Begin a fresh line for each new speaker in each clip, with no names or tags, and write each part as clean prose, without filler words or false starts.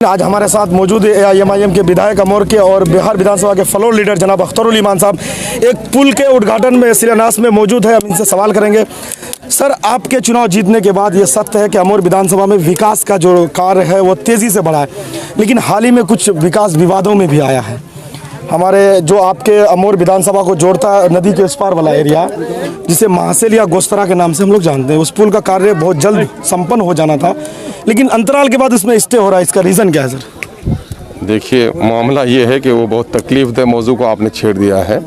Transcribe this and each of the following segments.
आज हमारे साथ मौजूद है AIMIM के विधायक अमोर के और बिहार विधानसभा के फ्लोर लीडर जनाब अख्तरुल ईमान साहब एक पुल के उद्घाटन में शिलान्यास में मौजूद है। हम इनसे सवाल करेंगे। सर, आपके चुनाव जीतने के बाद ये सत्य है कि अमोर विधानसभा में विकास का जो कार्य है वो तेज़ी से बढ़ा है, लेकिन हाल ही में कुछ विकास विवादों में भी आया है। हमारे जो आपके अमोर विधानसभा को जोड़ता है नदी के उस पार वाला एरिया, जिसे महासेल या गोस्तरा के नाम से हम लोग जानते हैं, उस पुल का कार्य बहुत जल्द संपन्न हो जाना था, लेकिन अंतराल के बाद इसमें स्टे हो रहा है। इसका रीज़न क्या है सर?
देखिए, मामला ये है कि वो बहुत तकलीफ़देह मौजू को आपने छेड़ दिया है।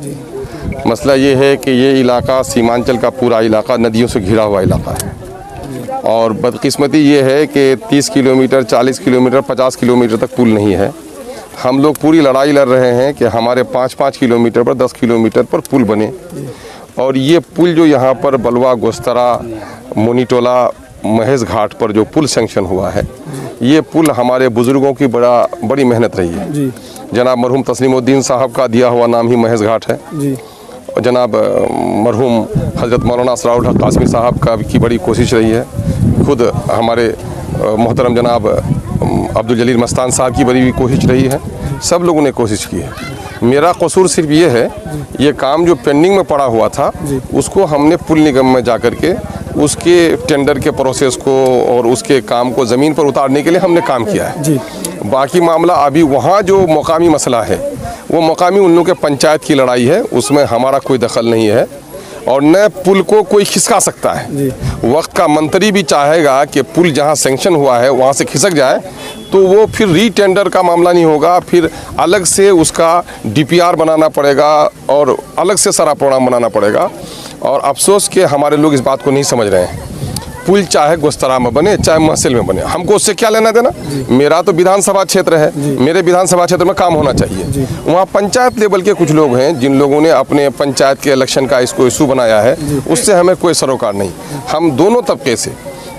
मसला ये है कि ये इलाका सीमांचल का पूरा इलाका नदियों से घिरा हुआ इलाका है और बदकिस्मती ये है कि 30 किलोमीटर, 40 किलोमीटर, 50 किलोमीटर तक पुल नहीं है। हम लोग पूरी लड़ाई लड़ रहे हैं कि हमारे 5-5 किलोमीटर पर, 10 किलोमीटर पर पुल बने और ये पुल जो यहाँ पर बलवा, गोस्तरा, मोनीटोला, महेश घाट पर जो पुल सैंक्शन हुआ है, ये पुल हमारे बुज़ुर्गों की बड़ी मेहनत रही है। जनाब मरहूम तस्लीमुद्दीन साहब का दिया हुआ नाम ही महेश घाट है और जनाब मरहूम हज़रत मौलाना असरारुल हक कासमी साहब का की बड़ी कोशिश रही है। खुद हमारे मोहतरम जनाब अब्दुल जलील मस्तान साहब की बड़ी कोशिश रही है। सब लोगों ने कोशिश की है। मेरा कसूर सिर्फ ये है, ये काम जो पेंडिंग में पड़ा हुआ था उसको हमने पुल निगम में जा कर के उसके टेंडर के प्रोसेस को और उसके काम को ज़मीन पर उतारने के लिए हमने काम किया है। बाकी मामला अभी वहाँ जो मकामी मसला है वो मकामी उन लोगों के पंचायत की लड़ाई है, उसमें हमारा कोई दखल नहीं है और न पुल को कोई खिसका सकता है। वक्त का मंत्री भी चाहेगा कि पुल जहाँ सेंक्शन हुआ है वहाँ से खिसक जाए तो वो फिर रीटेंडर का मामला नहीं होगा, फिर अलग से उसका DPR बनाना पड़ेगा और अलग से सारा प्रोग्राम बनाना पड़ेगा। और अफसोस कि हमारे लोग इस बात को नहीं समझ रहे हैं। पुल चाहे गोस्तरा में बने चाहे महसेल में बने, हमको उससे क्या लेना देना। मेरा तो विधानसभा क्षेत्र है, मेरे विधानसभा क्षेत्र में काम होना चाहिए। वहाँ पंचायत लेवल के कुछ लोग हैं जिन लोगों ने अपने पंचायत के इलेक्शन का इसको इशू बनाया है, उससे हमें कोई सरोकार नहीं। हम दोनों तबके से,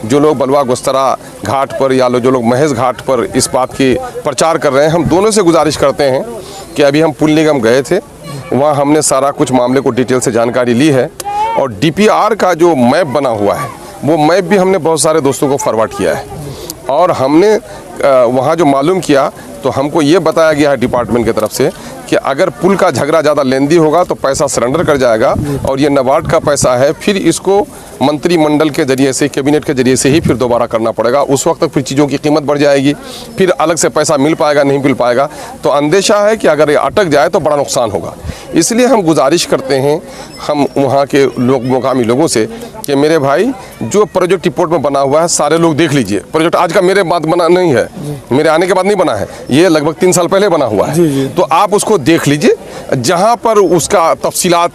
जो लोग बलवा गोस्तरा घाट पर या जो लोग महेश घाट पर इस बात की प्रचार कर रहे हैं, हम दोनों से गुजारिश करते हैं कि अभी हम पुल निगम गए थे, वहाँ हमने सारा कुछ मामले को डिटेल से जानकारी ली है और DPR का जो मैप बना हुआ है वो मैप भी हमने बहुत सारे दोस्तों को फॉरवर्ड किया है और हमने वहाँ जो मालूम किया तो हमको ये बताया गया है डिपार्टमेंट की तरफ से कि अगर पुल का झगड़ा ज़्यादा लेंदी होगा तो पैसा सरेंडर कर जाएगा और ये नाबार्ड का पैसा है, फिर इसको मंत्रिमंडल के जरिए से, कैबिनेट के जरिए से ही फिर दोबारा करना पड़ेगा। उस वक्त तक फिर चीज़ों की कीमत बढ़ जाएगी, फिर अलग से पैसा मिल पाएगा नहीं मिल पाएगा। तो अंदेशा है कि अगर ये अटक जाए तो बड़ा नुकसान होगा। इसलिए हम गुजारिश करते हैं हम वहाँ के लोग, मुकामी लोगों से कि मेरे भाई, जो प्रोजेक्ट रिपोर्ट में बना हुआ है सारे लोग देख लीजिए। प्रोजेक्ट आज का मेरे बाद बना नहीं है, मेरे आने के बाद नहीं बना है, ये लगभग 3 साल पहले बना हुआ है। तो आप उसको देख लीजिए, जहाँ पर उसका तफसीलात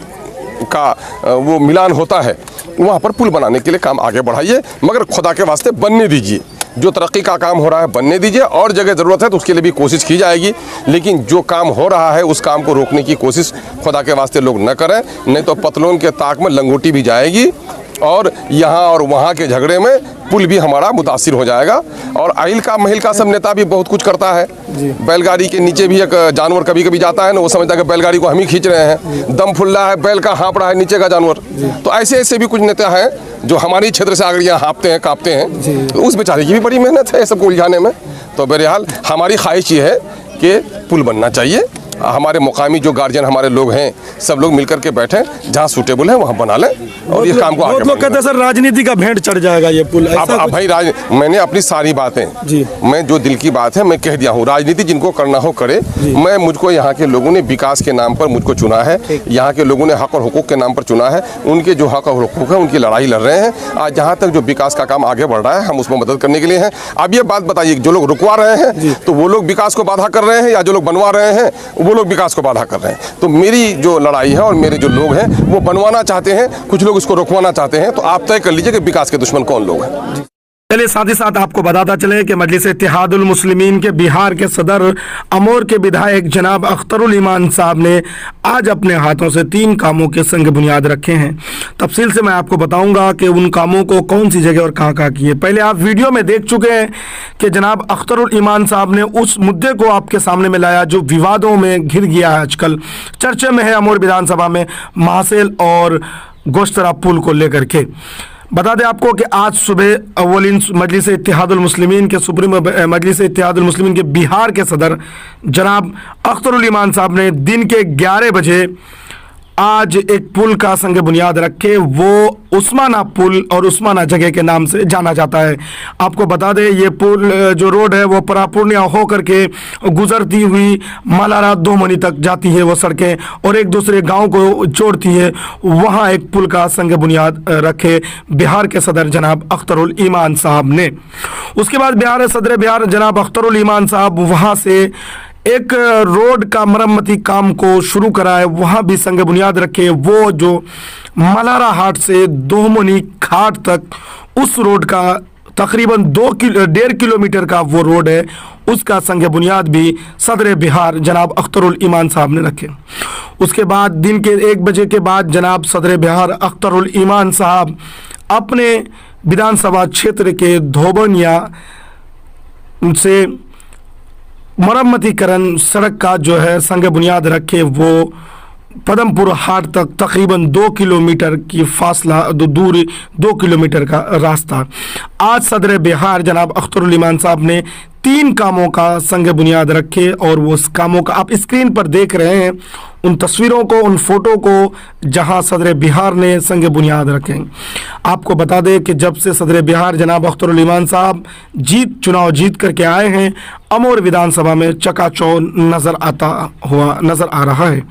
का वो मिलान होता है वहाँ पर पुल बनाने के लिए काम आगे बढ़ाइए, मगर खुदा के वास्ते बनने दीजिए। जो तरक्की का काम हो रहा है बनने दीजिए और जगह ज़रूरत है तो उसके लिए भी कोशिश की जाएगी, लेकिन जो काम हो रहा है उस काम को रोकने की कोशिश खुदा के वास्ते लोग न करें, नहीं तो पतलों के ताक में लंगोटी भी जाएगी और यहाँ और वहाँ के झगड़े में पुल भी हमारा मुतासिर हो जाएगा। और अहिल का महिल का सब नेता भी बहुत कुछ करता है। बैलगाड़ी के नीचे भी एक जानवर कभी कभी जाता है ना, वो समझता है कि बैलगाड़ी को हम ही खींच रहे हैं, दम फुल रहा है, बैल का हाँप रहा है नीचे का जानवर। तो ऐसे ऐसे भी कुछ नेता हैं जो हमारी क्षेत्र से आगे यहाँ हाँपते हैं, काँपते हैं। तो उस बेचारे की भी बड़ी मेहनत है सबको उलझाने में। तो बहरहाल हमारी ख्वाहिश ये है कि पुल बनना चाहिए। हमारे मुकामी जो गार्जियन हमारे लोग हैं सब लोग मिलकर के बैठें, जहाँ सूटेबल है वहाँ बना लें और ये काम को आगे
लोग कहते हैं सर राजनीति का भेंट चढ़ जाएगा ये पुल।
अब भाई मैंने अपनी सारी बातें, मैं जो दिल की बात है मैं कह दिया हूँ। राजनीति जिनको करना हो करे। मुझको यहाँ के लोगों ने विकास के नाम पर मुझको चुना है, यहाँ के लोगों ने हक और हुकूक के नाम पर चुना है। उनके जो हक और हुकूक है उनकी लड़ाई लड़ रहे हैं। आज जहाँ तक जो विकास का काम आगे बढ़ रहा है हम उसमें मदद करने के लिए हैं। अब ये बात बताइए, जो लोग रुकवा रहे हैं तो वो लोग विकास को बाधा कर रहे हैं या जो लोग बनवा रहे हैं वो लोग विकास को बाधा कर रहे हैं? तो मेरी जो लड़ाई है और मेरे जो लोग हैं वो बनवाना चाहते हैं, कुछ लोग इसको रोकवाना चाहते हैं। तो आप तय कर लीजिए कि विकास के दुश्मन कौन लोग हैं।
चलिए, साथ ही साथ आपको बताता चले कि मजलिस इत्तेहादुल मुस्लिमीन के बिहार के सदर अमोर के विधायक जनाब अख्तरुल ईमान साहब ने आज अपने हाथों से 3 कामों के संग बुनियाद रखे हैं। तफसील से मैं आपको बताऊंगा कि उन कामों को कौन सी जगह और कहाँ किए। पहले आप वीडियो में देख चुके हैं कि जनाब अख्तरुल ईमान साहब ने उस मुद्दे को आपके सामने में लाया जो विवादों में घिर गया है, आजकल चर्चे में है अमोर विधानसभा में, महासेल और गोस्तरा पुल को लेकर के। बता दें आपको कि आज सुबह अव्वलीन मजलिस इत्तेहादुल मुस्लिमीन के सुप्रीम मजलिस इत्तेहादुल मुस्लिमीन के बिहार के सदर जनाब अख्तरुल ईमान साहब ने दिन के 11 बजे आज एक पुल का संग बुनियाद रखे। वो उस्माना पुल और उस्माना जगह के नाम से जाना जाता है। आपको बता दें ये पुल जो रोड है वो पूर्णिया होकर के गुजरती हुई मलारा दोमनी तक जाती है वो सड़कें, और एक दूसरे गांव को जोड़ती है। वहाँ एक पुल का संग बुनियाद रखे बिहार के सदर जनाब अख्तरुल ईमान साहब ने। उसके बाद सदर बिहार जनाब अख्तरुल ईमान साहब वहाँ से एक रोड का मरम्मती काम को शुरू कराए, वहाँ भी संग बुनियाद रखे। वो जो मलारा हाट से दोमनी घाट तक उस रोड का तकरीबन 1.5 किलोमीटर का वो रोड है, उसका संग बुनियाद भी सदर बिहार जनाब अख्तरुल ईमान साहब ने रखे। उसके बाद दिन के 1 बजे के बाद जनाब सदर बिहार अख्तरुल ईमान साहब अपने विधानसभा क्षेत्र के धोबनिया से मरम्मतीकरण सड़क का जो है संग बुनियाद रखे। वो पदमपुर हाट तक तकरीबन 2 किलोमीटर की फासला दूरी 2 किलोमीटर का रास्ता आज सदर बिहार जनाब अख्तरुल ईमान साहब ने 3 कामों का संग बुनियाद रखे। और वो उस कामों का आप स्क्रीन पर देख रहे हैं, उन तस्वीरों को, उन फोटो को, जहां सदर बिहार ने संग बुनियाद रखे। आपको बता दें कि जब से सदर बिहार जनाब अख्तरुल ईमान साहब चुनाव जीत करके आए हैं, अमोर विधानसभा में चकाचौंध नजर आ रहा है।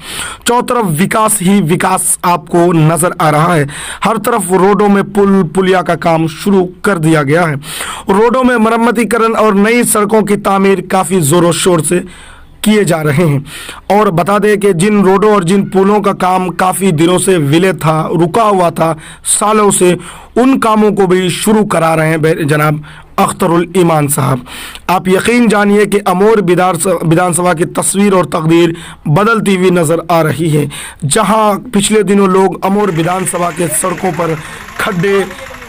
चौं तरफ विकास ही विकास आपको नजर आ रहा है। हर तरफ रोडों में पुलिया का काम शुरू कर दिया गया है। रोडों में मरम्मतीकरण और नई सड़कों की तामीर काफ़ी ज़ोरों शोर से किए जा रहे हैं। और बता दें कि जिन रोडों और जिन पुलों का काम काफ़ी दिनों से विले था, रुका हुआ था सालों से, उन कामों को भी शुरू करा रहे हैं जनाब अख्तरुल ईमान साहब। आप यकीन जानिए कि अमोर विधानसभा की तस्वीर और तकदीर बदलती हुई नज़र आ रही है। जहां पिछले दिनों लोग अमोर विधानसभा के सड़कों पर खड्डे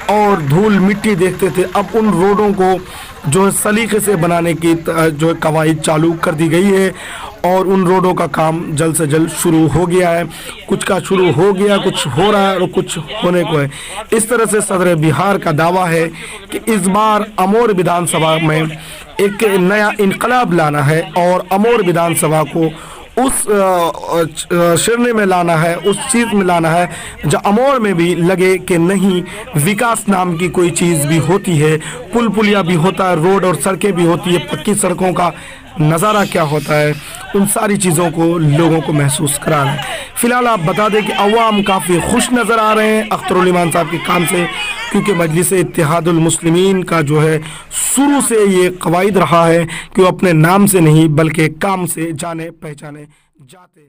और धूल मिट्टी देखते थे, अब उन रोडों को जो है सलीके से बनाने की जो है कवायद चालू कर दी गई है। और उन रोडों का काम जल्द से जल्द शुरू हो गया है। कुछ का शुरू हो गया, कुछ हो रहा है और कुछ होने को है। इस तरह से सदर बिहार का दावा है कि इस बार अमोर विधानसभा में एक नया इनकलाब लाना है और अमोर विधानसभा को उस श्रेणी में लाना है, उस चीज़ में लाना है जो अमोर में भी लगे कि नहीं, विकास नाम की कोई चीज़ भी होती है, पुलिया भी होता है, रोड और सड़कें भी होती है, पक्की सड़कों का नज़ारा क्या होता है, उन सारी चीज़ों को लोगों को महसूस कराना है। फ़िलहाल आप बता दें कि अवाम काफ़ी खुश नज़र आ रहे हैं अख्तरुल ईमान साहब के काम से, क्योंकि मजलिस इत्तेहादुल मुस्लिमीन का जो है शुरू से ये कवायद रहा है कि वो अपने नाम से नहीं बल्कि काम से जाने पहचाने जाते।